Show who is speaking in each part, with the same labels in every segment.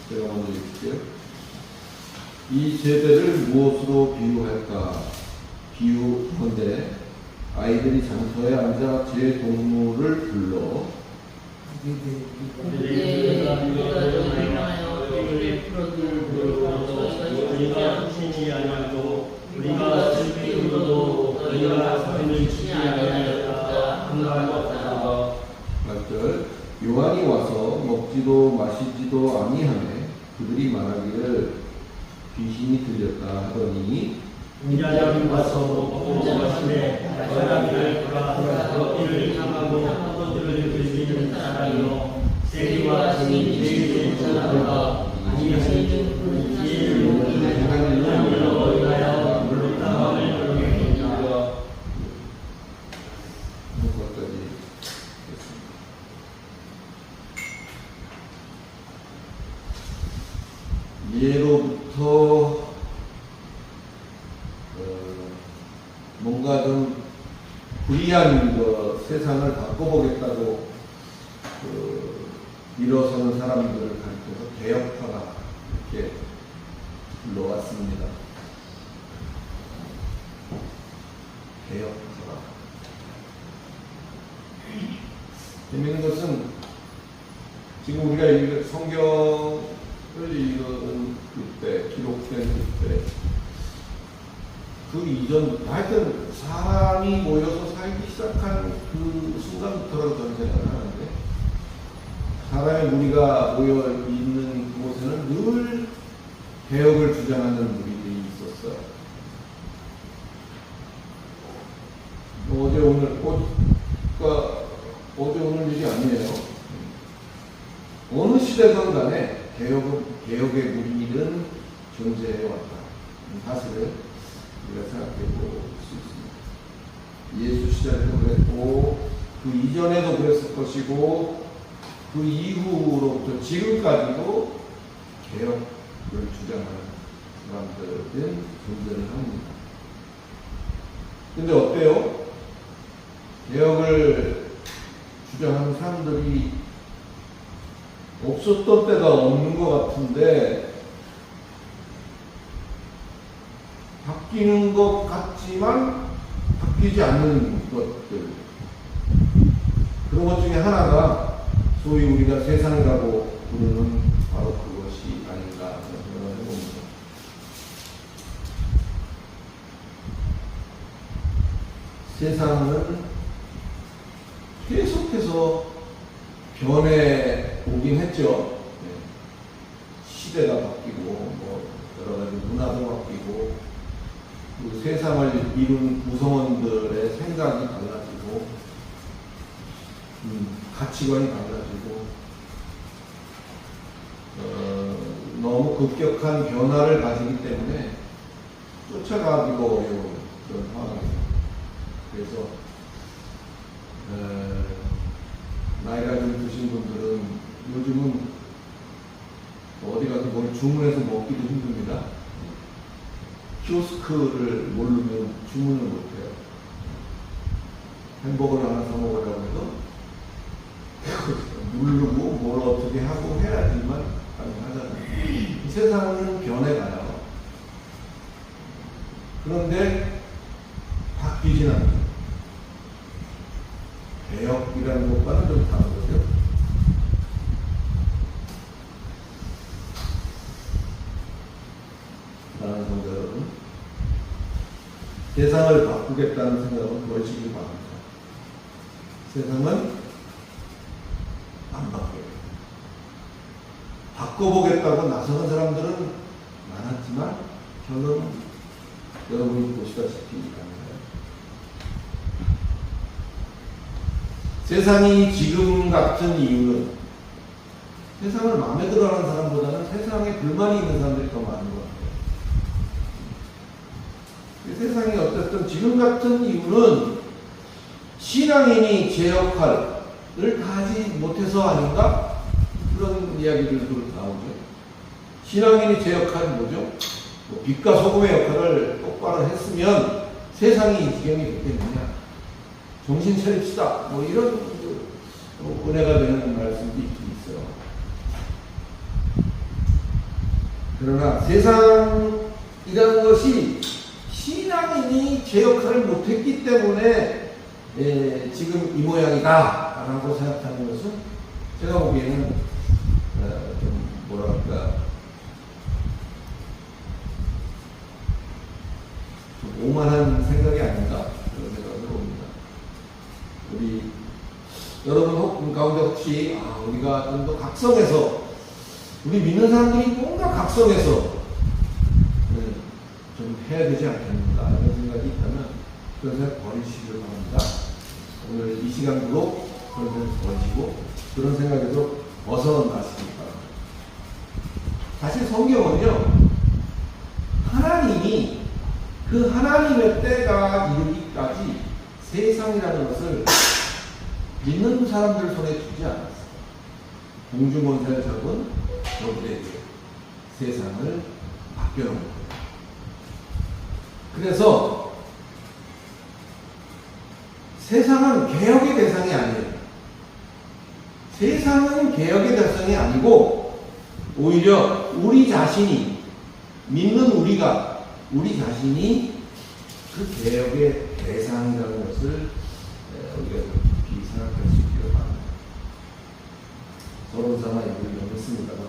Speaker 1: 제가 먼저 읽을게요. 이 세대를 무엇으로 비유할까? 비유컨대 아이들이 장터에 앉아 제 동물을 불러
Speaker 2: 우리가 슬피 울어도 너희가 소리를 치지 아니하였다. 한가하였다.
Speaker 1: 8절 요한이 와서 먹지도 마시지도 아니하매 그들이 말하기를 귀신이 들렸다 하더니
Speaker 2: 인자장이 와서 먹고 마시되 사람들을 돌아서 이를 향하고 한번들을 들리는 사람이요 세리와 증인 제일 사람과 아니하시는 지혜를 목이하는 사람으로 인하여 물타함을 노력했느니라.
Speaker 1: 거기까지 예로부터 뭔가 좀 불이한 세상을 바꿔보겠다고 일어서는 사람들을 가리켜서 개혁파가 이렇게 불러왔습니다. 개혁파가. 재미있는 것은 지금 우리가 이 성경을 읽은 그때, 기록된 그때, 그 이전부터 하여튼 사람이 모여서 살기 시작한 그 순간부터라고 저는 생각을 하는데, 사람의 무리가 모여 있는 그곳에는 늘 개혁을 주장하는 무리들이 있었어요. 어제 오늘 일이 아니에요. 어느 시대건 간에 개혁의 무리는 존재해왔다. 사실은 우리가 생각해 볼 수 있습니다. 예수 시대에도 그랬고, 그 이전에도 그랬을 것이고, 그 이후로부터 지금까지도 개혁을 주장하는 사람들은 존재를 합니다. 근데 어때요? 개혁을 주장하는 사람들이 없었던 때가 없는 것 같은데, 바뀌는 것 같지만 바뀌지 않는 것들, 그런 것 중에 하나가 소위 우리가 세상이라고 부르는 바로 그것이 아닌가 생각을 해봅니다. 세상은 계속해서 변해 오긴 했죠. 시대가 바뀌고, 여러 가지 문화도 바뀌고, 그 세상을 이룬 구성원들의 생각이 달라지고, 가치관이 달라지고, 너무 급격한 변화를 가지기 때문에 쫓아가기가 어려운 그런 상황입니다. 그래서 나이가 좀 드신 분들은 요즘은 어디 가서 뭘 주문해서 먹기도 힘듭니다. 키오스크를 모르면 주문을 못해요. 햄버거를 하나 사 먹으려고 해도 누르고 뭘 어떻게 하고 해야지만 가능하잖아요. 이 세상은 변해가요. 그런데 바뀌진 않아요. 개혁이라는 것과는 좀 다른 거죠. 사랑하는 성도 여러분, 세상을 바꾸겠다는 생각은 그것이기 바랍니다. 세상은 안 바뀌어요. 바꿔보겠다고 나서는 사람들은 많았지만 결론은 여러분이 보시다시피 아닌가요? 세상이 지금 같은 이유는 세상을 마음에 들어하는 사람보다는 세상에 불만이 있는 사람들이 더 많은 것 같아요. 세상이 어쨌든 지금 같은 이유는 신앙인이 제 역할을 다 하지 못해서 아닌가? 그런 이야기들도 나오죠. 신앙인이 제 역할은 뭐죠? 빛과 소금의 역할을 똑바로 했으면 세상이 이 지경이 됐겠느냐? 정신 차립시다. 이런 은혜가 되는 말씀도 있긴 있어요. 그러나 세상이라는 것이 신앙인이 제 역할을 못했기 때문에 지금 이 모양이다 라고 생각하는 것은 제가 보기에는 좀 뭐랄까 좀 오만한 생각이 아닌가 그런 생각을 봅니다. 우리 여러분 가운데 혹시 우리가 좀 더 각성해서 우리 믿는 사람들이 뭔가 각성해서 좀 해야 되지 않겠는가 이런 생각이 있다면 그런 생각 버리시길 바랍니다. 오늘 이 시간으로 그런 생각 버리시고 그런 생각에서 벗어나시기 바랍니다. 사실 성경은요 하나님이 그 하나님의 때가 이르기까지 세상이라는 것을 믿는 사람들 손에 주지 않았어요. 공중원사를 잡은 저들에게 세상을 맡겨놓은 거예요. 그래서 세상은 개혁의 대상이 아니에요. 세상은 개혁의 대상이 아니고 오히려 우리 자신이 믿는 우리 자신이 그 개혁의 대상이라는 것을 우리가 깊이 생각할 수 있기를 바랍니다. 서론사나 얘기를 좀 했습니다만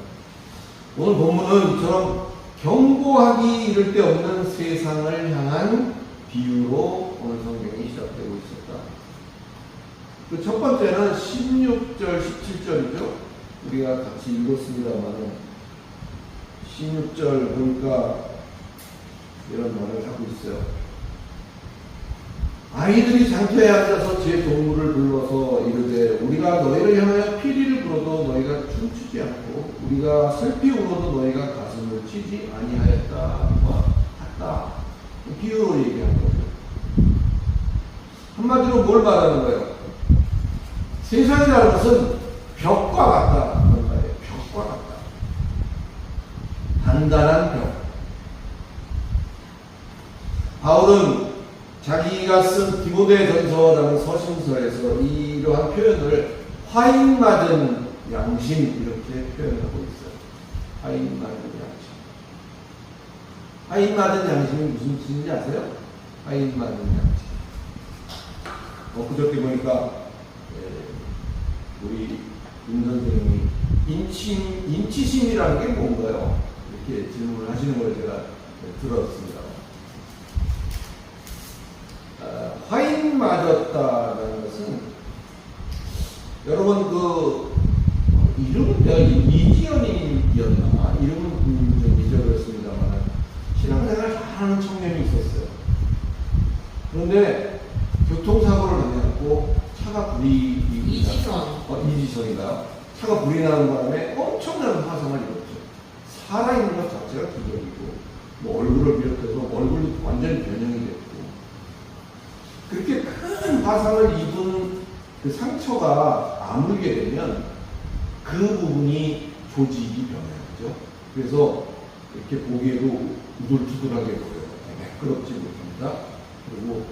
Speaker 1: 오늘 본문은 이처럼 경고하기 이를 데 없는 세상을 향한 비유로 오늘 성경이 시작되고 있었다. 그 첫 번째는 16절, 17절이죠. 우리가 같이 읽었습니다만 16절 보니까 이런 말을 하고 있어요. 아이들이 장터에 앉아서 제 동물을 불러서 이르되 우리가 너희를 향하여 피리를 불어도 너희가 춤추지 않고 우리가 슬피 울어도 너희가 가슴을 치지 아니하였다. 같다. 비유로 얘기한 거죠. 한마디로 뭘 말하는 거예요? 세상이라는 것은 벽과 같다. 그런 말이에요. 벽과 같다. 단단한 벽. 바울은 자기가 쓴 디모데전서라는 서신서에서 이러한 표현을 화인 맞은 양심 이렇게 표현하고 있어요. 화인 맞은 양심. 화인 맞은 양심이 무슨 뜻인지 아세요? 화인 맞은 양심. 그저께 보니까 우리 윤 선생님이 인치심이라는 게 뭔가요? 이렇게 질문을 하시는 걸 제가 들었습니다. 화인 맞았다는 것은 여러분 이름은 내가 이지연이었나 이름은 좀 잊어버렸습니다만 신앙생활을 잘하는 청년이 있었어요. 그런데 교통사고를 당해갖고 차가 불이 이지선이다. 차가 불이 나는 바람에 엄청난 화상을 입었죠. 살아있는 것 자체가 기적이고 얼굴을 비롯해서 얼굴이 완전히 변형이 됐고 그렇게 큰 화상을 입은 그 상처가 아물게 되면 그 부분이 조직이 변해요. 그래서 이렇게 보기에도 우둘투둘하게 보여요. 매끄럽지 못합니다. 그리고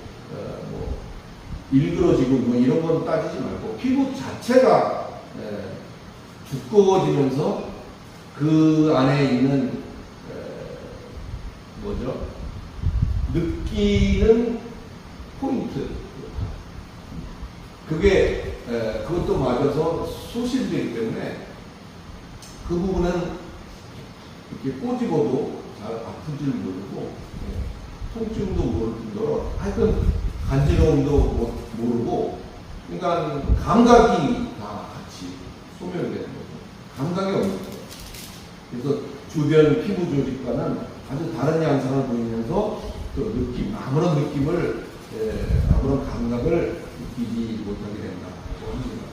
Speaker 1: 일그러지고 이런 건 따지지 말고 피부 자체가 두꺼워지면서 그 안에 있는 느끼는 포인트. 그것도 맞아서 소실되기 때문에 그 부분은 이렇게 꼬집어도 잘 아플 줄 모르고 통증도 모를 뿐더러 하여튼 간지러움도 모르고 그러니까 감각이 다 같이 소멸되는 거죠. 감각이 없는 거죠. 그래서 주변 피부 조직과는 아주 다른 양상을 보이면서 또 아무런 느낌을 아무런 감각을 느끼지 못하게 된다고 합니다.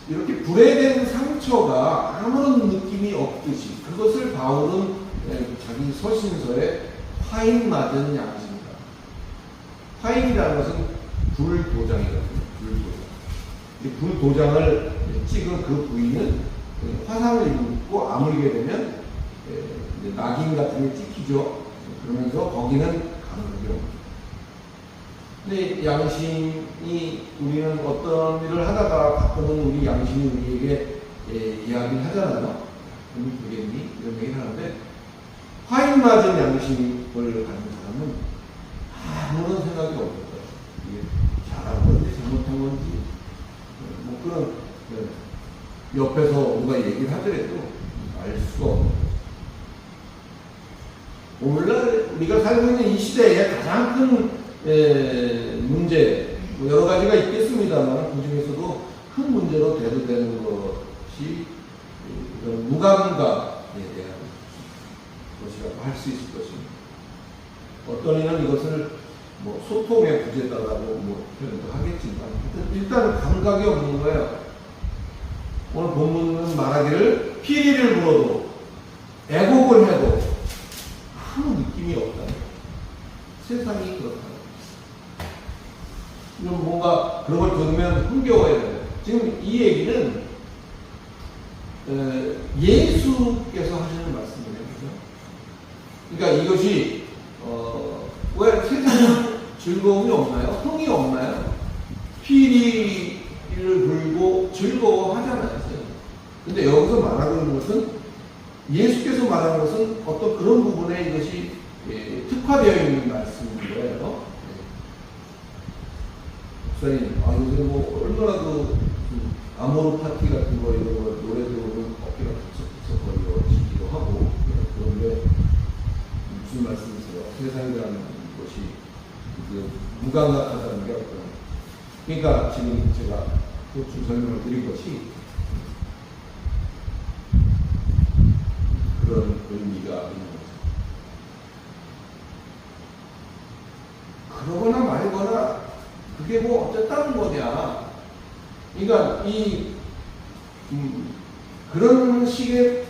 Speaker 1: 이렇게 불에 된 상처가 아무런 느낌이 없듯이 그것을 바울은 자기 서신서에 화인 맞은 양심이다. 화인이라는 것은 불도장이거든요. 불도장을 찍은 그 부위는 화상을 입고 아물게 되면 낙인 같은 게 찍히죠. 그러면서 거기는 감각이 옵니다. 근데 양심이 우리는 어떤 일을 하다가 가끔은 우리 양심이 우리에게 이야기를 하잖아요. 그럼 되겠니? 이런 얘기를 하는데, 화인 맞은 양심을 가진 사람은 아무런 생각이 없을 거예요. 이게 잘한 건지 잘못한 건지, 뭐 그런, 옆에서 누가 얘기를 하더라도 알 수가 없는 거예요. 오늘날 우리가 살고 있는 이 시대에 가장 큰 문제, 뭐 여러 가지가 있겠습니다만, 그 중에서도 큰 문제로 대두되는 것이 이런 무감각에 대한 것이라고 할 수 있을 것입니다. 어떤 이는 이것을 뭐 소통의 부재다라고 뭐 표현도 하겠지만, 일단 감각이 없는 거예요. 오늘 본문은 말하기를 피리를 불어도 애곡을 해도 아무 느낌이 없다는 거예요. 세상이 그렇다는 거예요. 뭔가 그런 걸 들으면 흥겨워야 돼요. 지금 이 얘기는 예수께서 하시는 말씀이에요. 그죠? 그러니까 이것이 왜 세상은 즐거움이 없나요? 흥이 없나요? 피리를 불고 즐거워하잖아요. 근데 여기서 말하는 것은, 예수께서 말하는 것은 어떤 그런 부분에 이것이 특화되어 있는 말씀인 거예요. 목사님, 요새 뭐 얼마나 아모르 파티 같은 거 이런 거 노래 들으면 어깨가 푸석푸석거리기도 하고, 그런데 무슨 말씀이세요? 세상이라는 것이 무감각하다는 게 어떤, 그러니까 지금 제가 쭉 설명을 드린 것이 그런 의미가 있는 거죠. 그러거나 말거나 그게 뭐 어쨌다는 거냐. 그러니까 그런 식의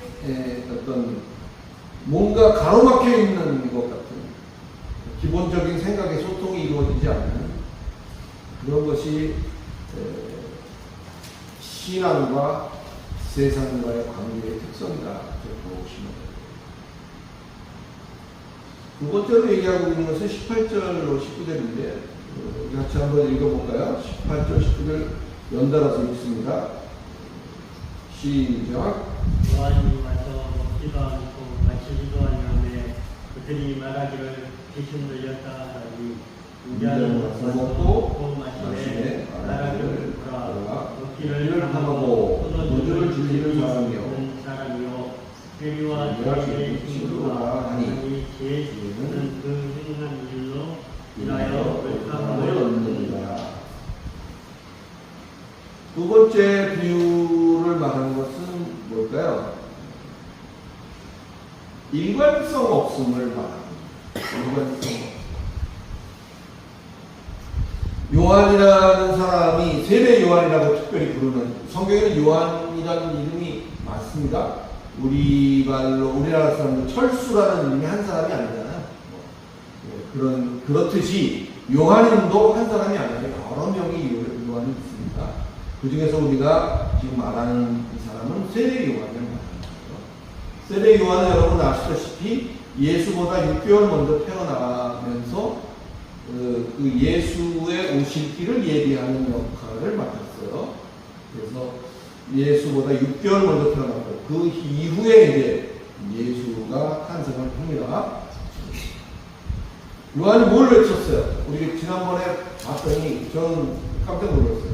Speaker 1: 어떤 뭔가 가로막혀 있는 것 같은 기본적인 생각의 소통이 이루어지지 않는 그런 것이 신앙과 세상과의 관계의 특성이다. 보시면 두 번째로 얘기하고 있는 것은 18절로 19절인데 같이 한번 읽어볼까요? 18절, 19절 연달아서 읽습니다. 시작.
Speaker 2: 요한이 와서 먹지도 않고 마시지도 아니하며 그들이 말하기를 귀신 들렸다 하니 인자는 와서 먹고 마시되 말하기를 보라 먹기를 ham하고 포도주를 즐기는 사람이요 세리와 죄의 친구가 하니 죄는 그 행한 일로 인하여 벌감을 얻는다.
Speaker 1: 두 번째 비유를 말하는 것은 뭘까요? 일관성 없음을 말합니다. 일관성 없음. 요한이라는 사람이 세례 요한이라고 특별히 부르는, 성경에는 요한이라는 이름이 많습니다. 우리나라 사람들 철수라는 이름이 한 사람이 아니잖아요. 그렇듯이 요한님도 한 사람이 아니라 여러 명의 요한이 있습니다. 그 중에서 우리가 지금 말하는 이 사람은 세례 요한을 말하는 거죠. 세례 요한은 여러분 아시다시피 예수보다 6개월 먼저 태어나면서 그 예수의 오실 길을 예비하는 역할을 맡았어요. 그래서 예수보다 6개월 먼저 태어났고 그 이후에 이제 예수가 탄생을 합니다. 요한이 뭘 외쳤어요? 우리 지난번에 봤더니 저는 깜짝 놀랐어요.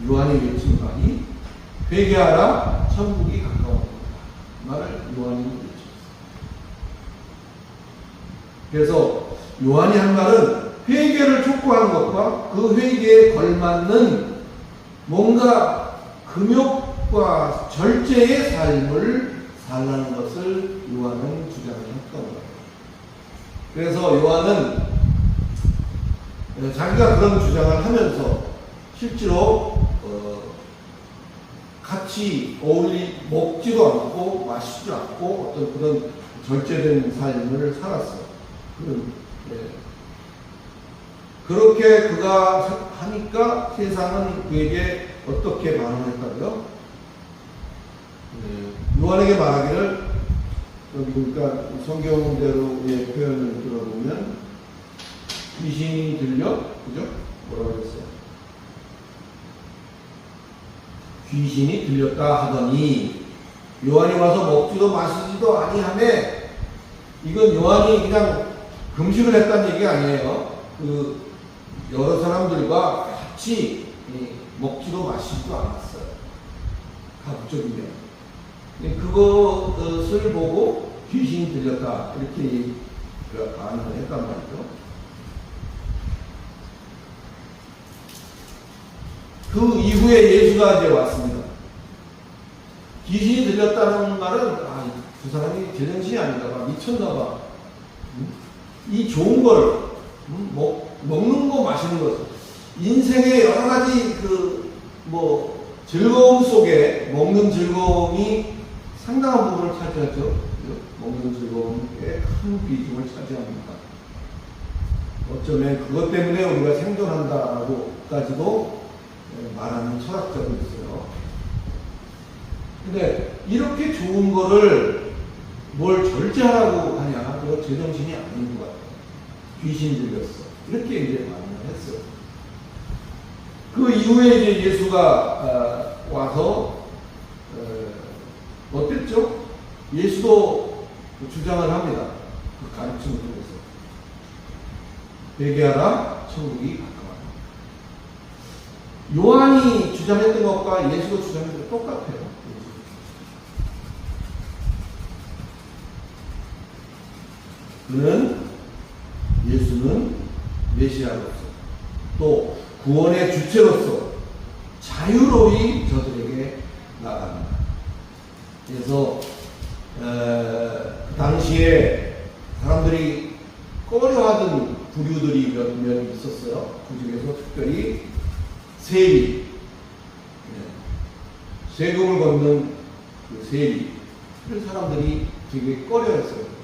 Speaker 1: 요한이 외친 말이 회개하라 천국이 가까웠다. 말을 요한이 외쳤어요. 그래서 요한이 한 말은 회개를 촉구하는 것과 그 회개에 걸맞는 뭔가 금욕과 절제의 삶을 살라는 것을 요한은 주장을 했던 거예요. 그래서 요한은 자기가 그런 주장을 하면서 실제로 같이 먹지도 않고 마시지도 않고 어떤 그런 절제된 삶을 살았어요. 그렇게 그가 하니까 세상은 그에게 어떻게 반응했다고요? 요한에게 말하기를, 그러니까 성경대로의 표현을 들어보면 귀신이 들려, 그죠? 뭐라고 했어요? 귀신이 들렸다 하더니 요한이 와서 먹지도 마시지도 아니하매 이건 요한이 그냥 금식을 했다는 얘기 아니에요. 그 여러 사람들과 같이 먹지도 마시지도 않았어요. 가급적이면. 그것을 보고 귀신이 들렸다 이렇게 반응을 했단 말이죠. 그 이후에 예수가 이제 왔습니다. 귀신이 들렸다는 말은 그 사람이 제정신이 아닌가 봐, 미쳤나 봐. 이 좋은 걸 먹는 거 마시는 것 인생의 여러 가지 즐거움 속에 먹는 즐거움이 상당한 부분을 차지하죠. 먹는 즐거움에 큰 비중을 차지합니다. 어쩌면 그것 때문에 우리가 생존한다라고까지도 말하는 철학자도 있어요. 근데 이렇게 좋은 거를 뭘 절제하라고 하냐? 그거 제정신이 아닌 것 같아요. 귀신 들렸어. 이렇게 이제 말을 했어요. 그 이후에 이제 예수가 와서 어땠죠? 예수도 주장을 합니다. 그 가르침을 통해서. 회개하라, 천국이 가까웠다. 요한이 주장했던 것과 예수가 주장했던 것 똑같아요. 예수는 메시아로서 또 구원의 주체로서 자유로이 저들에게 나갑니다. 그래서 그 당시에 사람들이 꺼려하던 부류들이 몇몇 있었어요. 그 중에서 특별히 세리, 세금을 걷는 그 세리, 그런 사람들이 되게 꺼려했어요.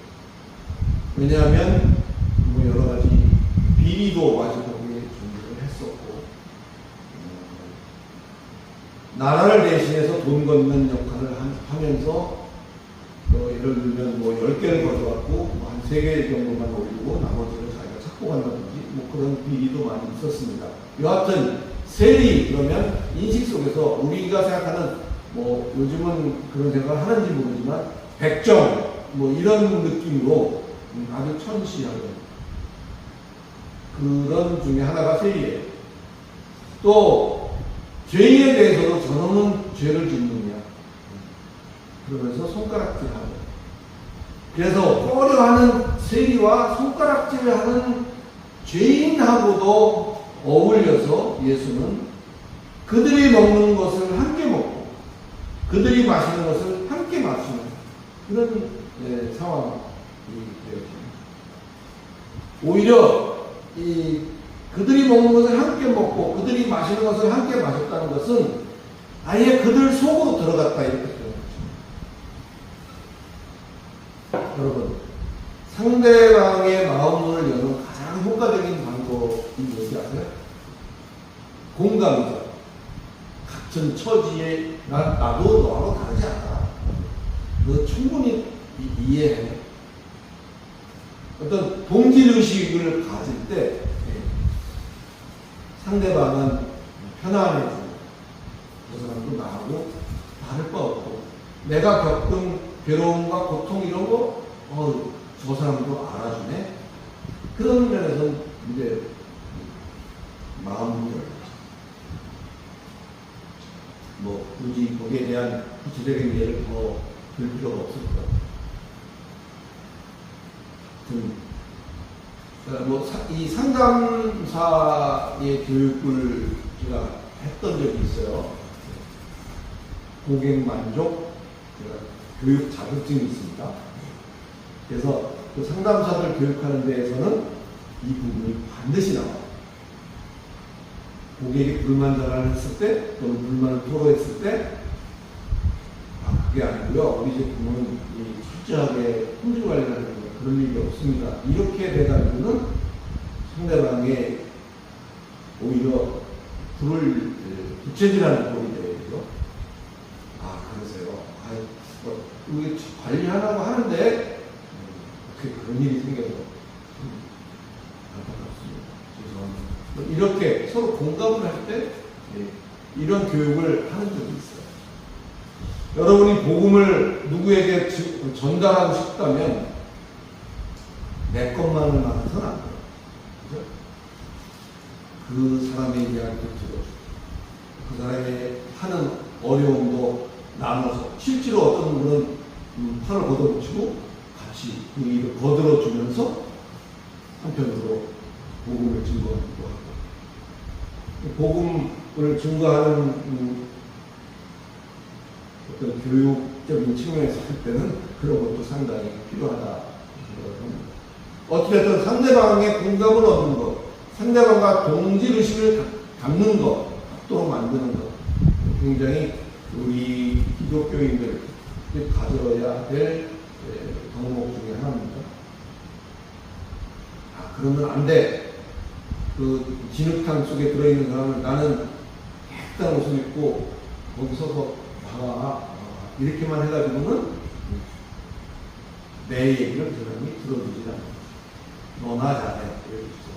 Speaker 1: 왜냐하면 여러 가지 비리도 마치 거기에 존재를 했었고, 나라를 대신해서 돈 걷는 역할을 하면서 예를 들면 10개를 가져갖고 한 3개 정도만 올리고 나머지를 자기가 찾고 간다든지 그런 비리도 많이 있었습니다. 여하튼 세리 그러면 인식 속에서 우리가 생각하는 요즘은 그런 생각을 하는지 모르지만 백정 이런 느낌으로 아주 천시하던 그런 중에 하나가 세리예요. 또 죄인에 대해서도 저놈은 죄를 짓느냐 그러면서 손가락질하고, 그래서 꺼려하는 세리와 손가락질하는 죄인하고도 어울려서 예수는 그들이 먹는 것을 함께 먹고 그들이 마시는 것을 함께 마시는 그런 상황이 되었습니다. 오히려 그들이 먹는 것을 함께 먹고 그들이 마시는 것을 함께 마셨다는 것은 아예 그들 속으로 들어갔다 이렇게 되는 거죠. 여러분, 상대방의 마음을 여는 가장 효과적인 방법이 뭔지 아세요? 공감이죠. 같은 처지에 나도 너하고 다르지 않아. 너 충분히 이해해. 어떤 동질의식을 가질 때 상대방은 편안해지고 그 사람도 나하고 다를 바 없고 내가 겪은 괴로움과 고통 이런 거 저 사람도 알아주네. 그런 면에서 이제 마음을 굳이 거기에 대한 구체적인 예를 더 들 필요가 없을 것 같아요. 이 상담사의 교육을 제가 했던 적이 있어요. 고객 만족 교육 자격증이 있습니다. 그래서 그 상담사들 교육하는 데에서는 이 부분이 반드시 나와요. 고객이 불만 전화를 했을 때 또는 불만을 토로했을 때 그게 아니고요. 우리 제품은 철저하게 품질 관리를 하는 거예요. 그럴 일이 없습니다. 이렇게 돼가지고는 상대방의 오히려 불을 부채질하는 꼴이 되죠. 그러세요. 우리 관리하라고 하는데 그런 일이 생겨서 안타깝습니다. 죄송합니다. 이렇게 서로 공감을 할 때 이런 교육을 하는 적이 있어요. 여러분이 복음을 누구에게 전달하고 싶다면 내 것만을 말해서는 안 돼요. 그죠? 그 사람의 이야기를 들어주고 그 사람의 하는 어려움도 나눠서 실제로 어떤 분은 팔을 걷어붙이고 같이 그 일을 거들어주면서 한편으로 복음을 증거하기도 하고 복음을 증거하는 어떤 교육적인 측면에서 할 때는 그런 것도 상당히 필요하다 생각을 합니다. 어찌됐든 상대방의 공감을 얻는 것, 상대방과 동질의식을 갖는 것, 합동으로 만드는 것, 굉장히 우리 기독교인들이 가져야 될 덕목 중에 하나입니다. 그러면 안 돼. 그 진흙탕 속에 들어있는 사람을 나는 깨끗한 옷을 입고 거기 서서 봐봐. 이렇게만 해가지고는 내 얘기를 그 사람이 들어주지 않아. 너나 잘해. 이러겠죠.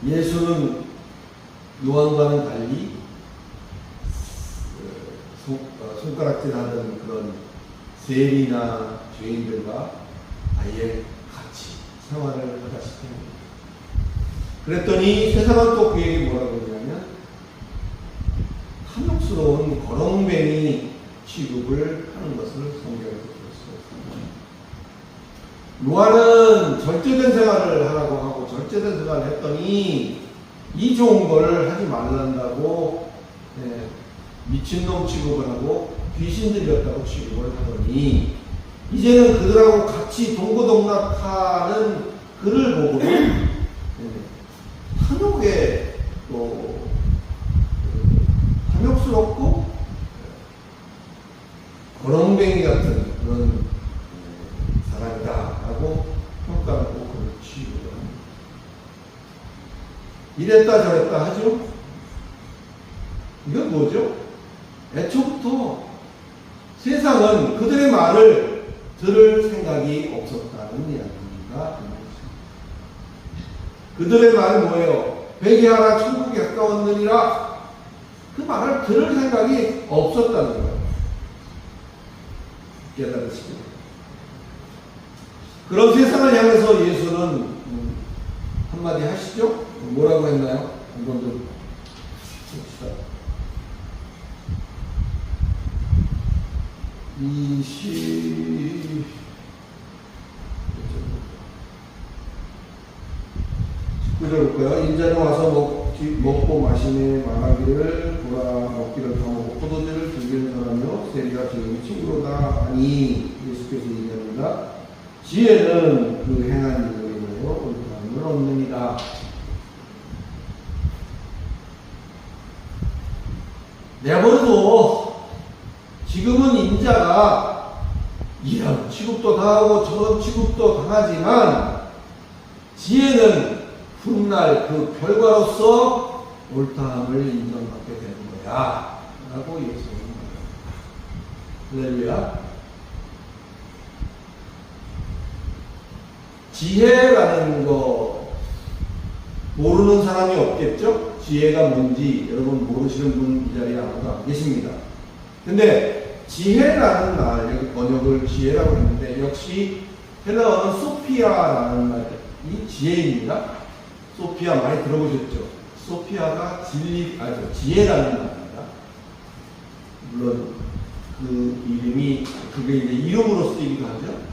Speaker 1: 예수는 요한과는 달리 손가락질하는 그런 세리나 죄인들과 아예 같이 생활을 하다시피 합니다. 그랬더니 세상은 또 그에게 뭐라고 그러냐면 탐욕스러운 거렁뱅이 취급을 하는 것을 성경에서 볼 수가 있습니다. 요한은 절제된 생활을 하라고 하고 절제된 생활을 했더니 이 좋은 거를 하지 말란다고 미친놈 취급을 하고 귀신 들렸다고 취급을 하더니 이제는 그들하고 같이 동고동락하는 그를 보고는 탐욕에 또 탐욕스럽고 거렁뱅이 같은 그런 사람이다라고 평가하고 그를 취급을 합니다. 이랬다 저랬다 하죠? 이건 뭐죠? 애초부터 세상은 그들의 말을 들을 생각이 없었다는 이야기가 됩니다. 그들의 말은 뭐예요? 회개하라 천국에 가까웠느니라. 그 말을 들을 생각이 없었다는 거예요. 깨달으시죠? 그런 세상을 향해서 예수는 한마디 하시죠? 뭐라고 했나요? 한번 좀 봅시다. 19절 볼까요? 인자는 와서 먹고 마시며 말하기를 보라 먹기를 더하고 포도주를 즐기는 사람이요 세리가 지금 친구로다 하니 예수께서 얘기합니다. 지혜는 그 행한 일로 인하여 옳다함을 얻느니라. 내버려둬. 지금은 인자가 이런 취급도 당하고 저런 취급도 당하지만 지혜는 훗날 그 결과로서 옳다함을 인정받게 되는 거야 라고 예수님은 말합니다. 할렐루야. 지혜라는 거 모르는 사람이 없겠죠? 지혜가 뭔지 여러분 모르시는 분 이 자리에 아무도 안 계십니다. 근데 지혜라는 말, 여기 번역을 지혜라고 했는데 역시 헬라어는 소피아라는 말이 지혜입니다. 소피아 많이 들어보셨죠? 소피아가 지혜라는 말입니다. 물론 그 이름이 그게 이제 이름으로 쓰이기도 하죠.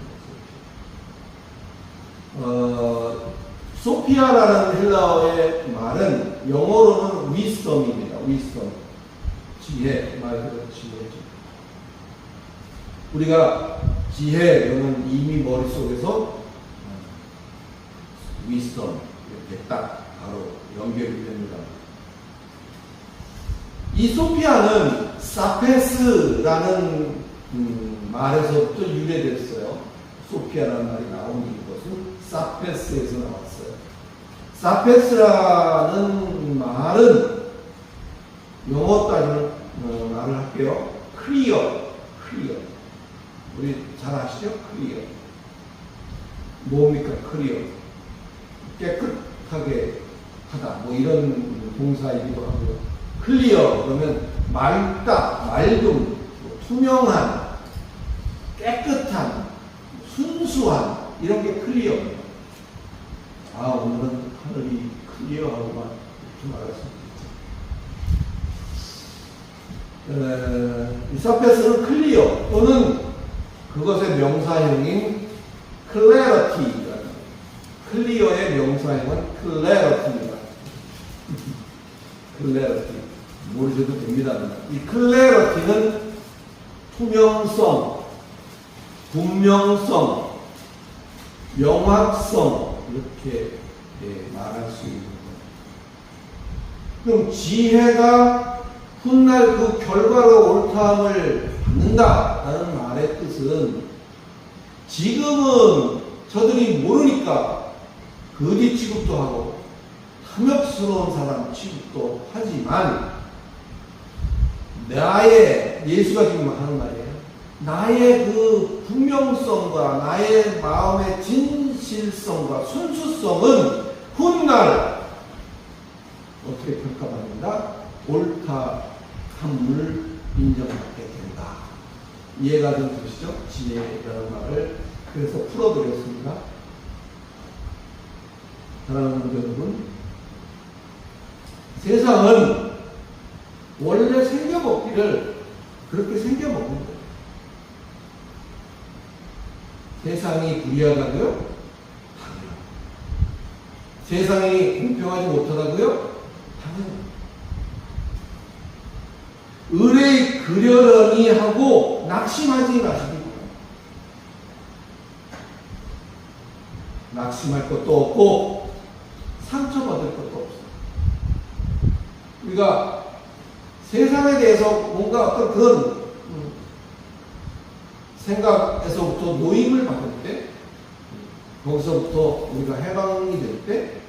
Speaker 1: 소피아라는 헬라어의 말은 영어로는 wisdom입니다. wisdom. 지혜, 말 그대로 지혜죠. 우리가 지혜는 이미 머릿속에서 wisdom 이렇게 딱 바로 연결이 됩니다. 이 소피아는 사페스라는 말에서부터 유래됐어요. 소피아라는 말이 나온 이것은 사페스에서 나왔어요. 사페스라는 말은 영어 따지는 말을 할게요. 클리어. 우리 잘 아시죠? 클리어. 뭡니까? 클리어. 깨끗하게 하다. 뭐 이런 동사이기도 하고요. 클리어 그러면 맑다, 맑음, 뭐 투명한, 깨끗한, 순수한 이런 게 클리어입니다. 아, 오늘은 하늘이 클리어하고만 이렇게 말했습니다. 이사페스는 클리어 또는 그것의 명사형인 클래러티. 클리어의 명사형은 클래러티입니다. 클래러티. 모르셔도 됩니다. 이 클래러티는 투명성, 분명성, 명확성 이렇게 말할 수 있는 거예요. 그럼 지혜가 훗날 그 결과로 옳다함을 받는다라는 말의 뜻은 지금은 저들이 모르니까 거짓 취급도 하고 탐욕스러운 사람 취급도 하지만 나의 예수가 지금 하는 말이에요. 나의 그 분명성과 나의 마음의 진실성과 순수성은 훗날 어떻게 평가받는다? 옳다함을 인정받게 된다. 이해가 좀 되시죠? 지혜라는 말을 그래서 풀어드렸습니다. 사랑하는 여러분, 세상은 원래 생겨먹기를 그렇게 생겨먹는 거예요. 세상이 불의하다고요? 당연합니다. 세상이 공평하지 못하다고요? 당연합니다. 의뢰 그려려니 하고 낙심하지 마시기 바랍니다. 낙심할 것도 없고 상처받을 것도 없어요. 우리가 세상에 대해서 뭔가 어떤 그런 생각에서부터 노임을 받을 때, 거기서부터 우리가 해방이 될 때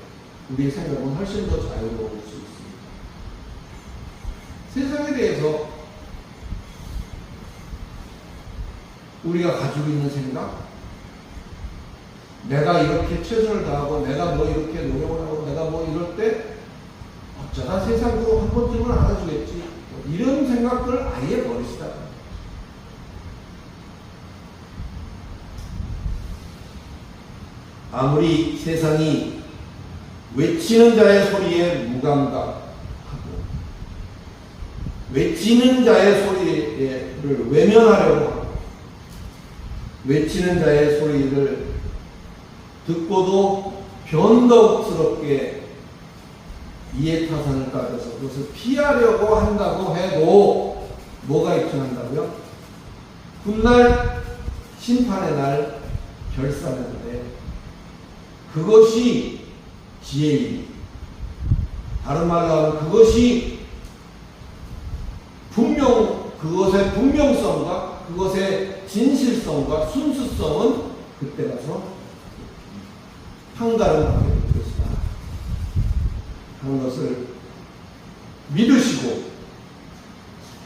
Speaker 1: 우리의 생각은 훨씬 더 자유로울 수 있습니다. 세상에 대해서 우리가 가지고 있는 생각, 내가 이렇게 최선을 다하고 내가 뭐 이렇게 노력을 하고 내가 뭐 이럴 때 어쩌다 세상도 한 번쯤은 알아주겠지, 이런 생각을 아예 버리시다. 아무리 세상이 외치는 자의 소리에 무감각하고 외치는 자의 소리를 외면하려고 하고 외치는 자의 소리를 듣고도 변덕스럽게 이해타산을 따져서 그것을 피하려고 한다고 해도 뭐가 입증한다고요? 훗날 심판의 날 결산하는데 그것이 지혜입니다. 다른 말로 하면 그것이 그것의 분명성과 그것의 진실성과 순수성은 그때 가서 판가름 하게 될 것이다 하는 것을 믿으시고,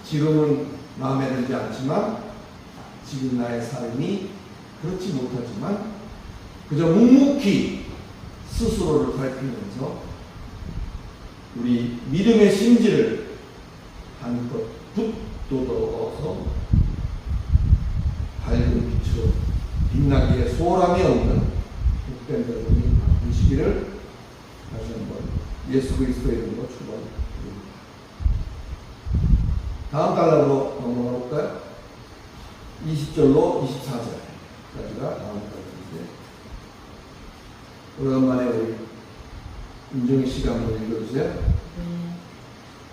Speaker 1: 지금은 마음에 들지 않지만 지금 나의 삶이 그렇지 못하지만 그저 묵묵히 스스로를 살피면서 우리 믿음의 심지를 한껏 붙돋아서 밝은 빛으로 빛나기에 소홀함이 없는 복된 여러분이 되시기를 다시 한번 예수 그리스도의 이름으로 축원드립니다. 다음 달락으로 넘어가 볼까요? 20절로 24절까지가 다음 달락인데, 오랜만에 우리 윤정희 씨가 한번 읽어주세요.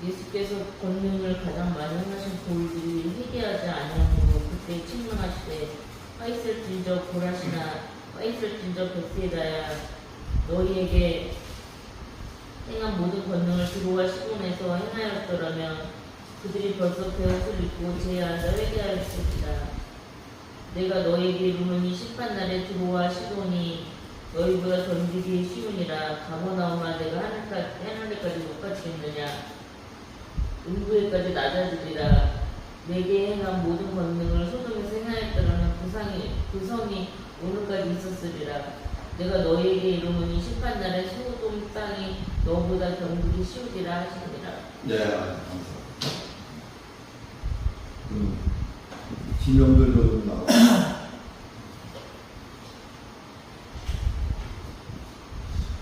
Speaker 3: 예수께서 권능을 가장 많이 행하신 보일들이 회개하지 아니하므로 그때 책망하시되 화있을진저 고라시나 화있을진저 벳사이다야, 너희에게 행한 모든 권능을 두로와 시돈에서 행하였더라면 그들이 벌써 베옷을 입고 제 앉아 회개하였으리라. 내가 너희에게 이르노니 심판날에 두로와 시돈이 너희보다 던지기 쉬우니라. 가버나움아, 내가 하늘까지 높아지겠느냐? 음부에까지 낮아지리라. 내게 행한 모든 권능을 소돔에서 행하였더라면 그 성이 오늘까지 있었으리라. 내가 너희에게 이르노니 심판날에 소돔 땅이 너보다 견디기 쉬우리라 하시니라.
Speaker 1: 네, 감사합니다. 지명들도 좀 나오고.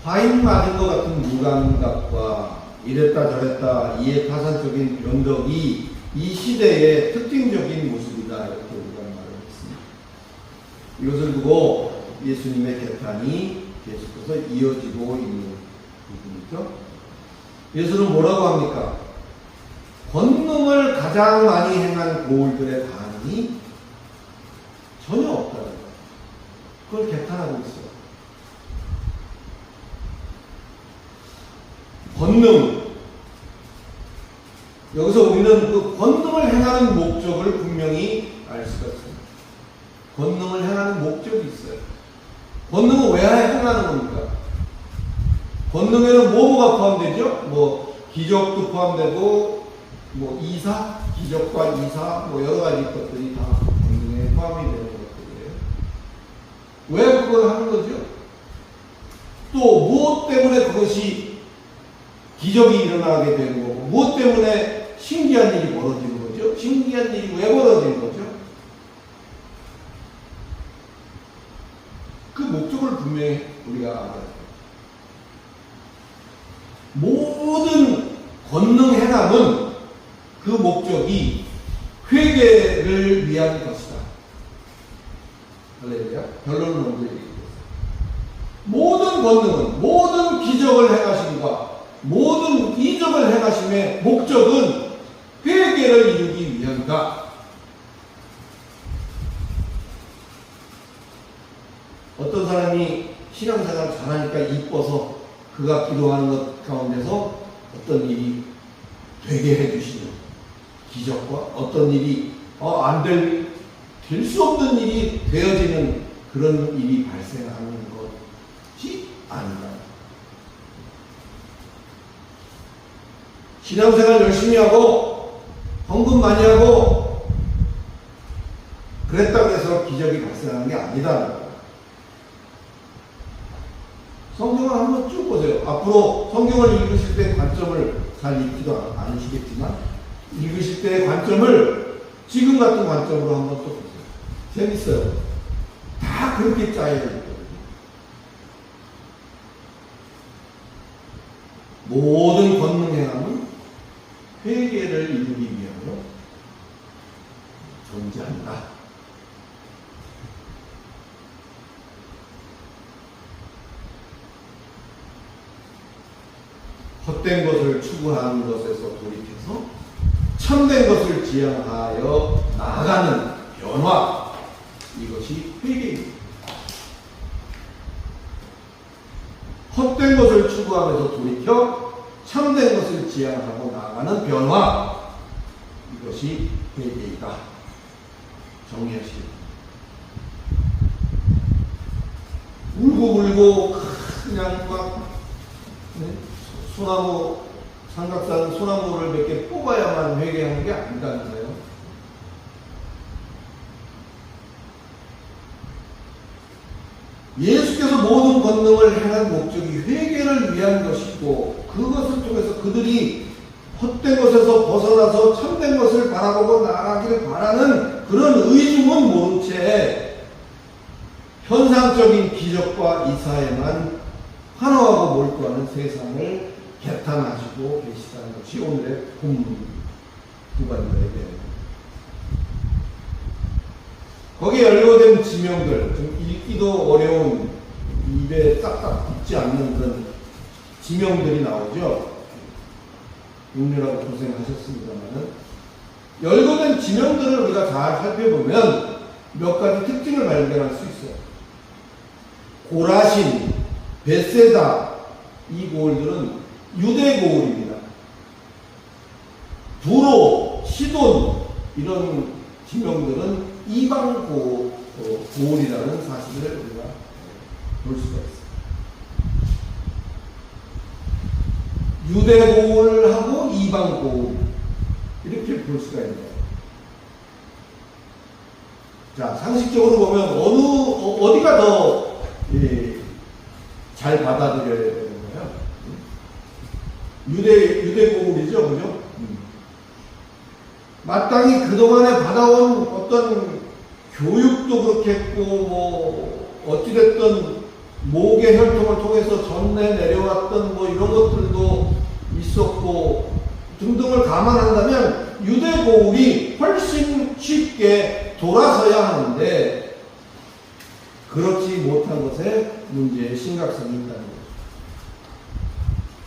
Speaker 1: 화인 맞은 것 같은 무감각과 이랬다 저랬다 이해타산적인 변덕이 이 시대의 특징적인 모습이다, 이렇게 우리가 말을 했습니다. 이것을 두고 예수님의 개탄이 계속해서 이어지고 있는 부분이죠. 예수는 뭐라고 합니까? 권능을 가장 많이 행한 고울들의 반응이 전혀 없다는 거예요. 그걸 개탄하고 있어요. 권능. 여기서 우리는 그 권능을 행하는 목적을 분명히 알 수가 있습니다. 권능을 행하는 목적이 있어요. 권능은 왜 행하는 겁니까? 권능에는 뭐가 포함되죠? 뭐 기적도 포함되고 뭐 이사, 기적과 이사, 뭐 여러 가지 것들이 다 권능에 포함이 되는 것들이에요. 왜 그걸 하는 거죠? 또 무엇 때문에 그것이 기적이 일어나게 되는 거고, 무엇 때문에 신기한 일이 벌어지는 거죠? 신기한 일이 왜 벌어지는 거죠? 그 목적을 분명히 우리가 알아야 돼요. 모든 권능 행함은 그 목적이 회개를 위한 것이다. 할렐루야. 결론은 먼저 얘기했어요. 모든 권능은, 모든 기적을 행하심과 모든 이적을 행하심의 목적은 회개를 이루기 위함이다. 어떤 사람이 신앙생활 잘하니까 이뻐서 그가 기도하는 것 가운데서 어떤 일이 되게 해주시는 기적과 어떤 일이 될 수 없는 일이 되어지는 그런 일이 발생하는 것이 아니다. 신앙생활 열심히 하고 헌금 많이 하고 그랬다고 해서 기적이 발생하는 게 아니다. 성경을 한번 쭉 보세요. 앞으로 성경을 읽으실 때 관점을 잘 읽지도 않으시겠지만 읽으실 때의 관점을 지금 같은 관점으로 한번 또 보세요. 재밌어요. 다 그렇게 짜여 있거든요. 모든 권능 행함은 회개를 이루기 위하여 존재한다. 헛된 것을 추구하는 것에서 돌이켜서 참된 것을 지향하여 나아가는 변화, 이것이 회개입니다. 헛된 것을 추구하면서 돌이켜 참된 것을 지향하고 나아가는 변화, 이것이 회개이다. 정리하시기 울고 그냥 막 소나무, 삼각산 소나무를 몇 개 뽑아야만 회개하는 게 아니라는 거예요. 예수께서 모든 권능을 행한 목적이 회개를 위한 것이고, 그것을 통해서 그들이 헛된 것에서 벗어나서 참된 것을 바라보고 나아가기를 바라는 그런 의중은 모른 채 현상적인 기적과 이사에만 환호하고 몰두하는 세상을 개탄하시고 계시다는 것이 오늘의 본문 두반자의 내용. 거기에 연료된 지명들, 좀 읽기도 어려운, 입에 딱딱 붙지 않는 그런 지명들이 나오죠. 읽느라고 고생하셨습니다만은, 열거된 지명들을 우리가 잘 살펴보면 몇 가지 특징을 발견할 수 있어요. 고라신, 벳세다, 이 고을들은 유대 고을입니다. 두로, 시돈, 이런 지명들은 이방 고을이라는 사실을 우리가 볼 수가 있습니다. 유대 고을하고 이방 고을, 이렇게 볼 수가 있는 거예요. 자, 상식적으로 보면 어디가 더 잘 받아들여야 되는 거예요. 유대 고국이죠, 그죠? 마땅히 그동안에 받아온 어떤 교육도 그렇겠고, 뭐, 어찌됐든 목의 혈통을 통해서 전해 내려왔던 뭐 이런 것들도 있었고, 등등을 감안한다면 유대 고국이 훨씬 쉽게 돌아서야 하는데, 그렇지 못한 것에 문제의 심각성이 있다는 거죠.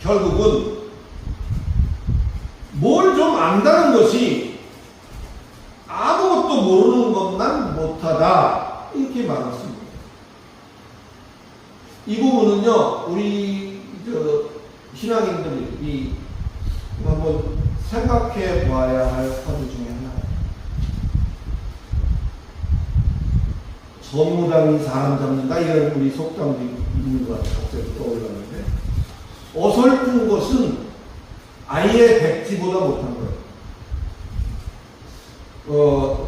Speaker 1: 결국은 뭘 좀 안다는 것이 아무것도 모르는 것만 못하다, 이렇게 말했습니다. 이 부분은요, 우리 신앙인들이 한번 생각해 봐야 할 화두 중에 하나예요. 전무당이 사람 잡는다, 이런 우리 속담도 있는 것 같아요. 갑자기 떠올랐는데, 어설픈 것은 아예 백지보다 못한 거예요.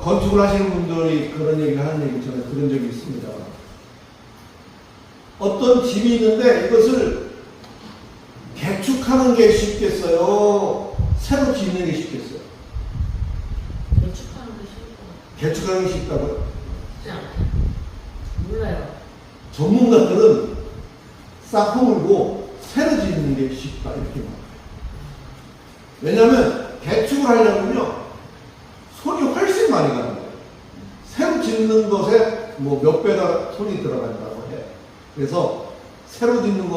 Speaker 1: 건축을 하시는 분들이 그런 얘기를 하는 얘기 전에 들은 적이 있습니다. 어떤 집이 있는데 이것을 개축하는 게 쉽겠어요? 새로 짓는 게 쉽겠어요?
Speaker 3: 개축하는 게 쉬울 것 같아요.
Speaker 1: 개축하는 게 쉽다고요?
Speaker 3: 그냥 몰라요.
Speaker 1: 전문가들은 싹 허물고 새로 짓는 게 쉽다, 이렇게 말해요. 왜냐하면 개축을 하려면요, 손이 훨씬 많이 가는 거예요. 새로 짓는 것에 뭐 몇 배가 손이 들어간다고 해. 그래서 새로 짓는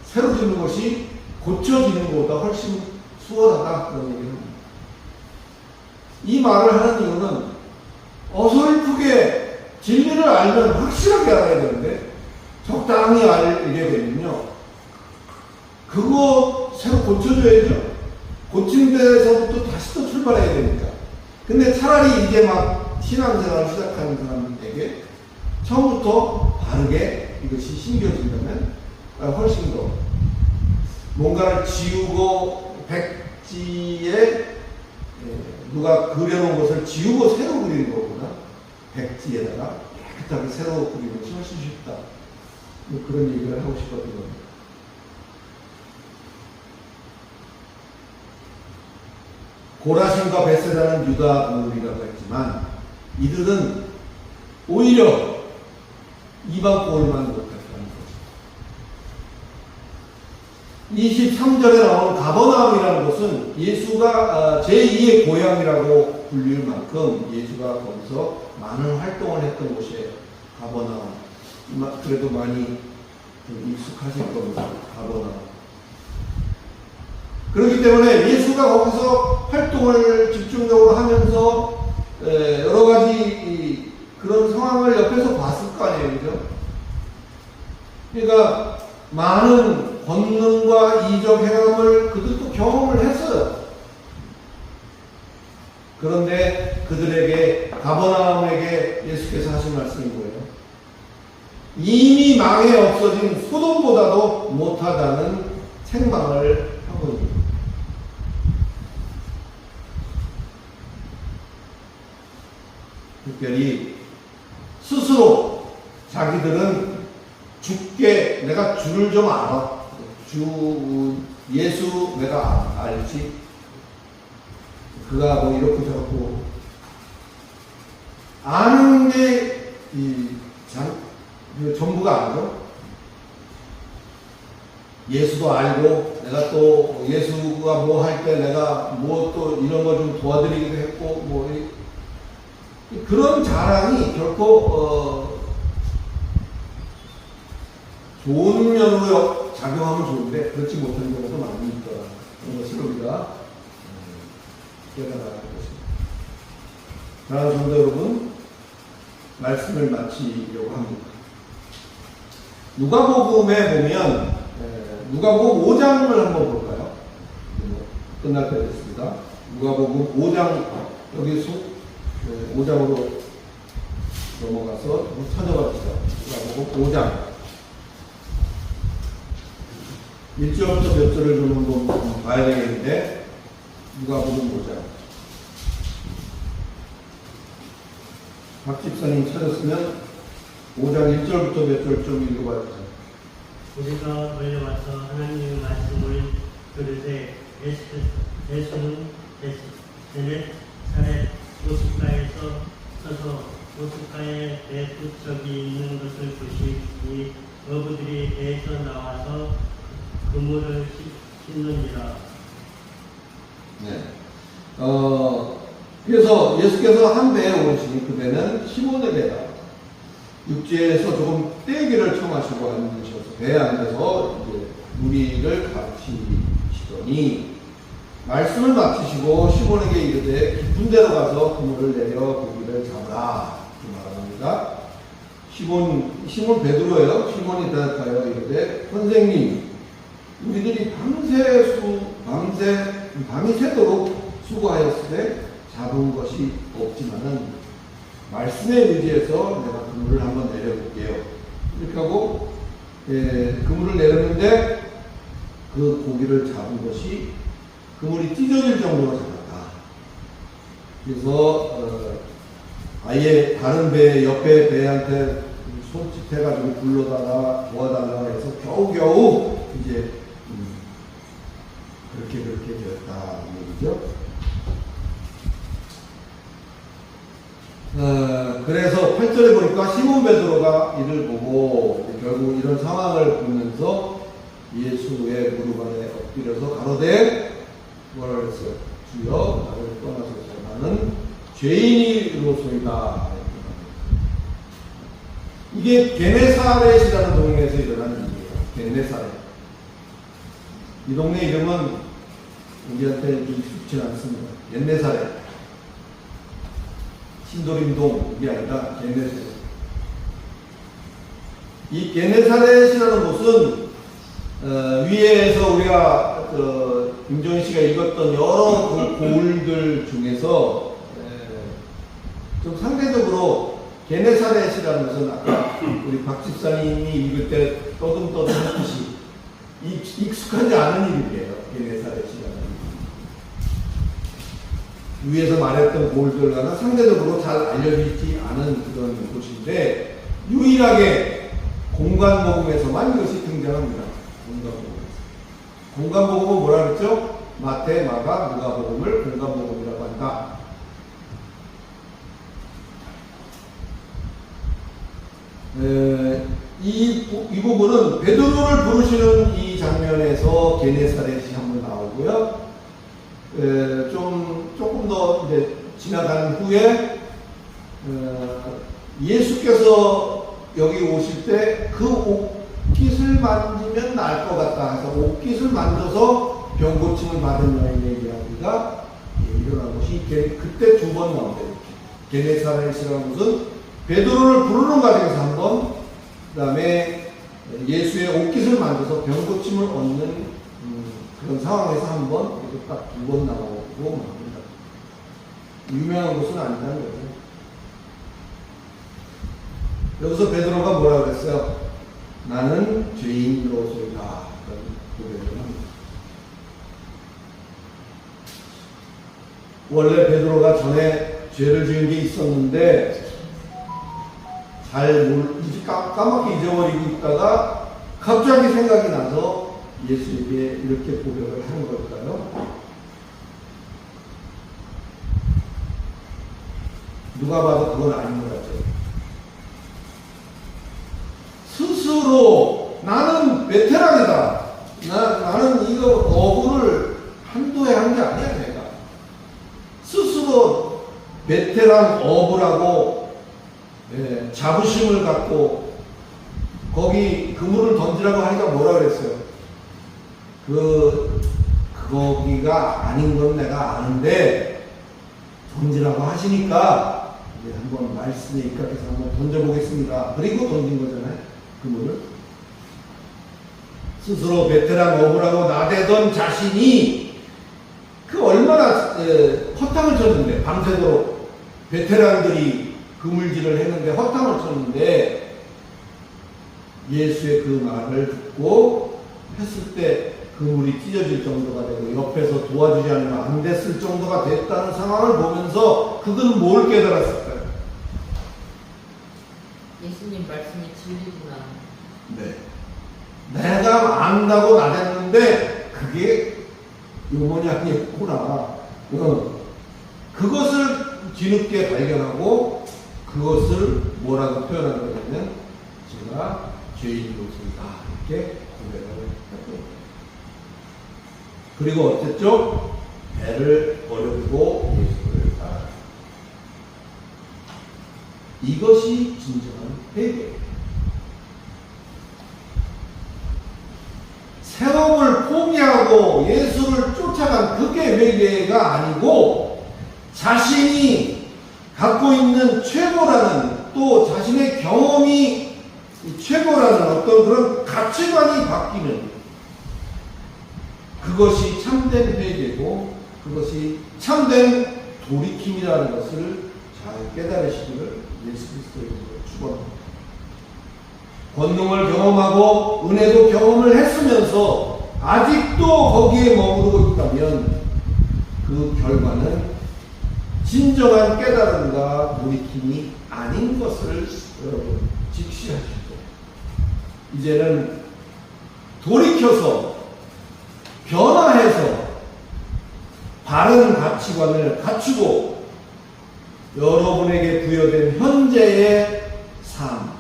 Speaker 1: 새로 짓는 것이 고쳐지는 것보다 훨씬 수월하다, 그런 얘기를 합니다. 이 말을 하는 이유는 어설프게 진리를 알면 확실하게 알아야 되는데, 적당히 알게 되면요, 그거 새로 고쳐줘야죠. 고친 데서부터 다시 또 출발해야 되니까. 근데 차라리 이제 막 신앙생활을 시작하는 사람에게 처음부터 바르게 이것이 심겨진다면 훨씬 더 뭔가를 지우고, 백지에 누가 그려놓은 것을 지우고 새로 그리는 것보다 백지에다가 깨끗하게 새로 그리는 것이 훨씬 쉽다, 뭐 그런 얘기를 하고 싶었던 겁니다. 고라신과 벳세다는 유다 고국이라고 했지만, 이들은 오히려 이방 고을만 못했다는 거죠. 23절에 나오는 가버나움이라는 곳은 예수가 제2의 고향이라고 불릴 만큼 예수가 거기서 많은 활동을 했던 곳이에요. 가버나움. 그래도 많이 익숙하실 겁니다. 가버나움. 그렇기 때문에 예수가 거기서 활동을 집중적으로 하면서 여러 가지 그런 상황을 옆에서 봤을 거 아니에요, 그죠? 그러니까 많은 권능과 이적 행함을 그들도 경험을 했어요. 그런데 그들에게, 가버나움에게 예수께서 하신 말씀이 뭐예요? 이미 망해 없어진 소돔보다도 못하다는 책망을 하고 있습니다. 특별히 스스로 자기들은 주께 내가 주를 좀 알아. 예수 내가 알지. 그가 뭐 이렇고 저렇고 아는 게 전부가 아니죠. 예수도 알고, 내가 또 예수가 뭐 할 때 내가 뭐 또 이런 거 좀 도와드리기도 했고, 뭐 그런 자랑이 결코 좋은 면으로 작용하면 좋은데 그렇지 못한 경우도 많이 있더라. 그런 것을 우리가 깨달아야 할 것입니다. 사랑하는 성도 여러분, 말씀을 마치려고 합니다. 누가복음에 보면 누가복음 5장을 한번 볼까요? 끝날 때 됐습니다. 누가복음 5장, 여기 5장으로 넘어가서 찾아봅시다. 누가복음 5장 1절부터 몇 절을 좀 한번 봐야 되겠는데, 누가복음 5장. 박 집사님 찾았으면 5장 1절부터 몇 절 좀 읽어봐 주세요.
Speaker 2: 우리가 몰려와서 하나님의 말씀을 들으되 예수는 게네사렛 호숫가에서 서서 호숫가에 배두척이 있는 것을 보시니 어부들이 배에서 나와서 그물을 씻느니라.
Speaker 1: 네. 그래서 예수께서 한 배에 오르시니 그 배는 시몬의 배다. 육지에서 조금 떼기를 청하시고 앉으셔서 배에 앉아서 이제 무리를 가르치시더니 말씀을 마치시고 시몬에게 이르되 깊은 데로 가서 그물을 내려 고기를 잡으라. 이렇게 말합니다. 시몬 베드로예요. 시몬이 대답하여 이르되 선생님, 우리들이 밤이 새도록 수고하였으되 잡은 것이 없지만은 말씀에 의지해서 내가 그물을 한번 내려볼게요. 이렇게 하고 그물을 내렸는데 그 고기를 잡은 것이 그물이 찢어질 정도로 잡았다. 그래서 아예 다른 배 옆에 배한테 손짓해가지고 불러다가 도와달라 해서 겨우겨우 이제 그렇게 되었다 얘기죠. 그래서 8절에 보니까 시몬 베드로가 이를 보고 결국 이런 상황을 보면서 예수의 무릎 안에 엎드려서 가로되 뭐라 그랬어요? 주여 나를 떠나소서 나는 죄인이로소이다. 이게 게네사렛이라는 동네에서 일어난 일이에요. 게네사렛. 이 동네 이름은 우리한테 익숙치 않습니다. 옛네사렛. 신도림동 이게 아니라 게네사렛. 이 게네사렛이라는 곳은 위에서 우리가 김정희 씨가 읽었던 여러 그 고울들 중에서 좀 상대적으로 게네사렛이라는 것은 아까 우리 박 집사님이 읽을 때 떠듬떠듬 했듯이 익숙하지 않은 이름이에요. 게네사렛이라는 위에서 말했던 고울들과는 상대적으로 잘 알려지지 않은 그런 곳인데 유일하게 공간복음에서만 이것이 등장합니다. 공간복음은 뭐라 그랬죠? 마태, 마가, 누가복음을 공간복음이라고 한다. 이 부분은 베드로를 부르시는 이 장면에서 게네사렛이 한번 나오고요. 조금 더 이제 지나간 후에 예수께서 여기 오실 때 그 옷깃을 만지면 나을 것 같다 해서 옷깃을 만져서 병 고침을 받은 여인의 이야기가 일어난 것이 그때 두 번 나온다. 게네사렛이라는 것은 베드로를 부르는 과정에서 한 번, 그 다음에 예수의 옷깃을 만져서 병 고침을 얻는 그런 상황에서 한 번, 그래서 딱 두 번 나오고 맙니다. 유명한 것은 아니라는 거죠. 여기서 베드로가 뭐라 그랬어요? 나는 죄인으로소이다. 그런 고백을 합니다. 원래 베드로가 전에 죄를 지은 게 있었는데 까맣게 잊어버리고 있다가 갑자기 생각이 나서 예수에게 이렇게 고백을 한 걸까요? 누가 봐도 그건 아닌 것 같죠. 스스로 나는 베테랑이다. 나는 이거 어부를 한두 해 한 게 아니야 내가. 스스로 베테랑 어부라고 자부심을 갖고 거기 그물을 던지라고 하니까 뭐라 그랬어요? 거기가 아닌 건 내가 아는데 던지라고 하시니까 이제 한번 말씀에 입각해서 한번 던져보겠습니다. 그리고 던진 거잖아요. 그물을. 스스로 베테랑 어부라고 나대던 자신이 얼마나 허탕을 쳤는데 밤새도록 베테랑들이 그물질을 했는데 허탕을 쳤는데 예수의 그 말을 듣고 했을 때 그물이 찢어질 정도가 되고 옆에서 도와주지 않으면 안 됐을 정도가 됐다는 상황을 보면서 그들은 뭘 깨달았을까요?
Speaker 3: 예수님 말씀이 진리구나.
Speaker 1: 네. 내가 안다고 나댔는데 그게 요 모양이었구나. 그것을 뒤늦게 발견하고 그것을 뭐라고 표현하는 거냐면 제가 죄인으로서이다 이렇게 고백을 했고, 그리고 어쨌죠? 배를 버려두고 예수를 따라. 이것이 진정한 회개. 세움을 포기하고 예수를 쫓아간 그게 회개가 아니고, 자신이 갖고 있는 최고라는, 또 자신의 경험이 최고라는 어떤 그런 가치관이 바뀌는, 그것이 참된 회개고 그것이 참된 돌이킴이라는 것을 잘 깨달으시기를 예수 그리스도의 이름으로 축원합니다. 권능을 경험하고 은혜도 경험을 했으면서 아직도 거기에 머무르고 있다면 그 결과는 진정한 깨달음과 돌이킴이 아닌 것을 여러분 직시하시고, 이제는 돌이켜서 변화해서 바른 가치관을 갖추고 여러분에게 부여된 현재의 삶,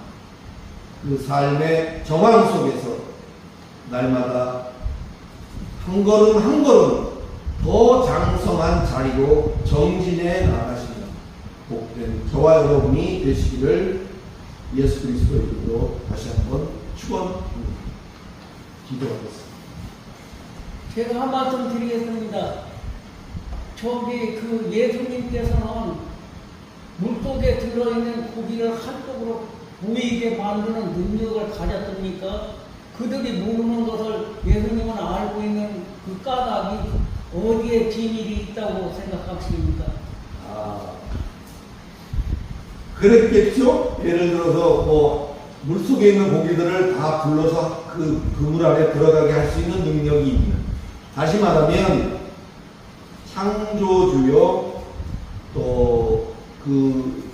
Speaker 1: 그 삶의 정황 속에서 날마다 한 걸음 한 걸음 더 장성한 자리로 정진해 나가시는 복된 저와 여러분이 되시기를 예수 그리스도의 이름으로 다시 한번 축원합니다. 기도하겠습니다.
Speaker 4: 제가 한 말씀 드리겠습니다. 저기 그 예수님께서는 물속에 들어있는 고기를 한쪽으로 보이게 만드는 능력을 가졌습니까? 그들이 모르는 것을 예수님은 알고 있는 그 까닭이 어디에 비밀이 있다고 생각하십니까?
Speaker 1: 그랬겠죠? 예를 들어서 뭐 물속에 있는 고기들을 다 불러서 그물 안에 들어가게 할 수 있는 능력이 있는, 다시 말하면 창조주요 또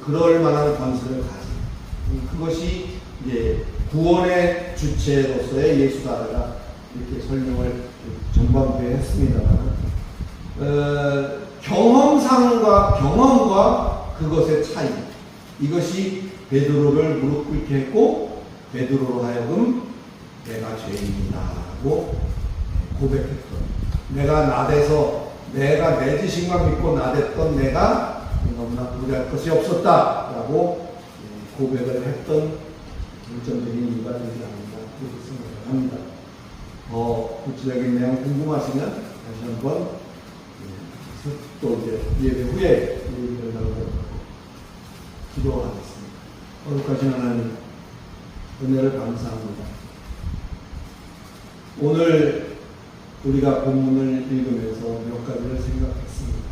Speaker 1: 그럴 만한 권세를 가진, 그것이 이제 구원의 주체로서의 예수다라가 이렇게 설명을 전반부에 했습니다만, 경험과 그것의 차이, 이것이 베드로를 무릎 꿇게 했고 베드로로 하여금 내가 죄인이다라고 고백했던, 내가 나대서 내가 내 지식만 믿고 나댔던 내가 너무나 무리할 것이 없었다라고 고백을 했던 결정적인 이유가 되지 않는가 그렇게 생각을 합니다. 구체적인 내용 궁금하시면 다시 한번 또 이제 예배 후에 예배를 나누고 기도하겠습니다. 거룩하신 하나님, 은혜를 감사합니다. 오늘 우리가 본문을 읽으면서 몇 가지를 생각했습니다.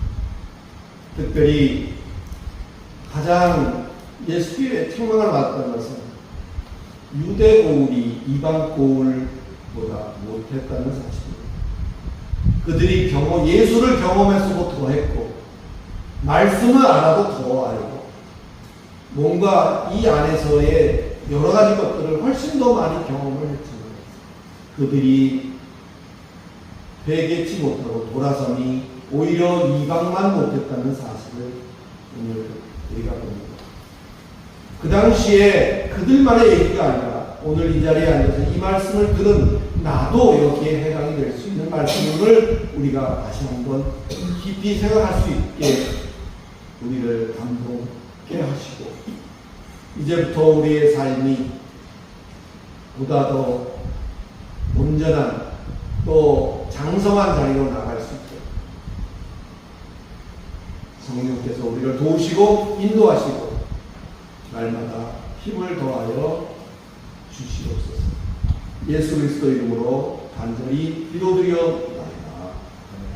Speaker 1: 특별히 가장 예수님의 책망을 받았던 것은 유대 고울이 이방 고울보다 못했다는 사실입니다. 그들이 예수를 경험했어도 더 했고 말씀을 알아도 더 알고 뭔가 이 안에서의 여러 가지 것들을 훨씬 더 많이 경험을 했지만 그들이 회개치 못하고 돌아서니 오히려 이방만 못했다는 사실을 오늘 우리가 봅니다. 그 당시에 그들만의 얘기가 아니라 오늘 이 자리에 앉아서 이 말씀을 들은 나도 여기에 해당이 될 수 있는 말씀을 우리가 다시 한번 깊이 생각할 수 있게 우리를 감동케 하시고, 이제부터 우리의 삶이 보다 더 온전한 또 장성한 자리로 나갈 수 있게 성령께서 우리를 도우시고 인도하시고 날마다 힘을 더하여 주시옵소서. 예수 그리스도 이름으로 간절히 기도드리옵나이다.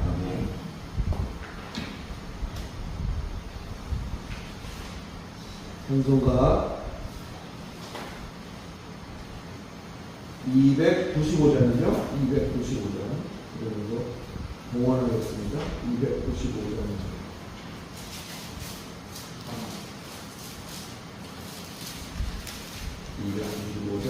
Speaker 1: 아멘. 현소가 295장이죠. 295장. 그래서 봉헌하겠습니다. 295장. 295장.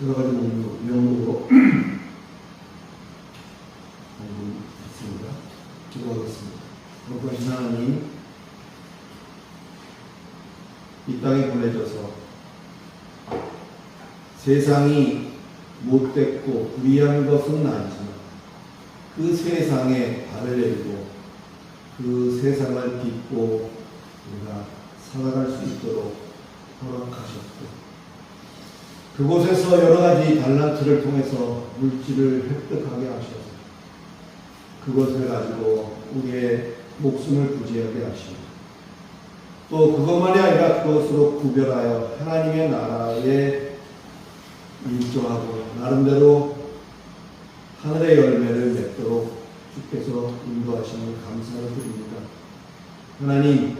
Speaker 1: 여러 가지 명목으로 공부했습니다. 기도하겠습니다. 거룩하신 하나님, 이 땅에 보내져서 세상이 못됐고 불의한 것은 아니지만 그 세상에 발을 내리고 그 세상을 딛고 우리가 살아갈 수 있도록 허락하셨고, 그곳에서 여러 가지 달란트를 통해서 물질을 획득하게 하셔서 그것을 가지고 우리의 목숨을 부지하게 하시고, 또 그것만이 아니라 그것으로 구별하여 하나님의 나라에 일조하고 나름대로 하늘의 열매를 맺도록 주께서 인도하시는 감사를 드립니다. 하나님,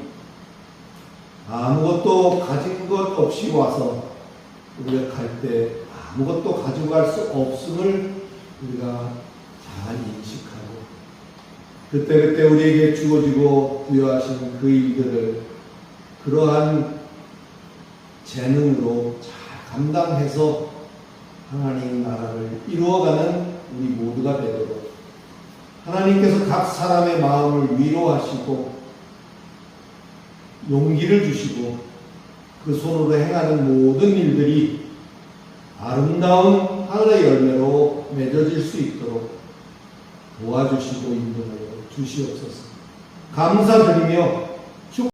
Speaker 1: 아무것도 가진 것 없이 와서 우리가 갈 때 아무것도 가지고 갈 수 없음을 우리가 잘 인식하고, 그때그때 우리에게 주어지고 부여하신 그 일들을 그러한 재능으로 잘 감당해서 하나님 나라를 이루어가는 우리 모두가 되도록 하나님께서 각 사람의 마음을 위로하시고 용기를 주시고 그 손으로 행하는 모든 일들이 아름다운 하늘의 열매로 맺어질 수 있도록 도와주시고 인도하여 주시옵소서. 감사드리며